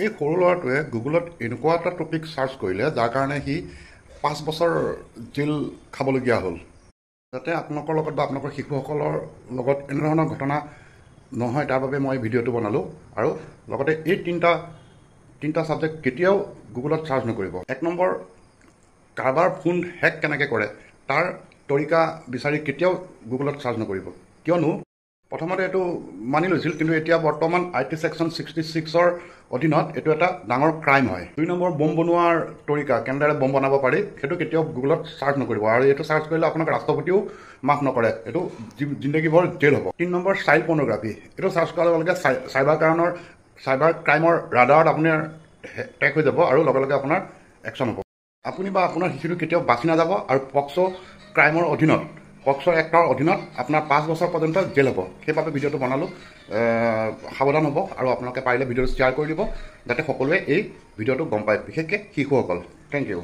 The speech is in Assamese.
এই সৰু ল'ৰাটোৱে গুগলত এনেকুৱা এটা টপিক চাৰ্চ কৰিলে যাৰ কাৰণে সি 5 বছৰ জেল খাবলগীয়া হ'ল। যাতে আপোনালোকৰ লগত বা আপোনালোকৰ শিশুসকলৰ লগত এনেধৰণৰ ঘটনা নহয় তাৰ বাবে মই ভিডিঅ'টো বনালোঁ। আৰু লগতে এই তিনিটা ছাবজেক্ট কেতিয়াও গুগলত চাৰ্চ নকৰিব। 1 নম্বৰ, কাৰোবাৰ ফোন হেক কেনেকৈ কৰে তাৰ তৰিকা বিচাৰি কেতিয়াও গুগলত চাৰ্চ নকৰিব। কিয়নো প্ৰথমতে এইটো মানি লৈছিল, কিন্তু এতিয়া বৰ্তমান IT Section 66ৰ অধীনত এইটো এটা ডাঙৰ ক্ৰাইম হয়। 2 নম্বৰ, বম বনোৱাৰ তৰিকা, কেনেদৰে বম বনাব পাৰি, সেইটো কেতিয়াও গুগলত চাৰ্চ নকৰিব। আৰু এইটো চাৰ্চ কৰিলে আপোনাক ৰাষ্ট্ৰপতিও মাফ নকৰে, এইটো জিন্দগীভৰ জেল হ'ব। 3 নম্বৰ, চাইল্ড পৰ্নোগ্ৰাফি। এইটো চাৰ্চ কৰাৰ লগে লগে চাইবাৰ ক্ৰাইমৰ ৰাডাৰত আপোনাৰ ট্ৰেক হৈ যাব আৰু লগে লগে আপোনাৰ একশ্যন হ'ব। আপুনি বা আপোনাৰ শিশুটো কেতিয়াও বাচি নাযাব আৰু পক্সো এক্টৰ অধীনত আপোনাৰ 5 বছৰ পৰ্যন্ত জেল হ'ব। সেইবাবে ভিডিঅ'টো বনালোঁ। সাৱধান হ'ব আৰু আপোনালোকে পাৰিলে ভিডিঅ'টো শ্বেয়াৰ কৰি দিব যাতে সকলোৱে এই ভিডিঅ'টো গম পায়, বিশেষকৈ শিশুসকল। Thank U.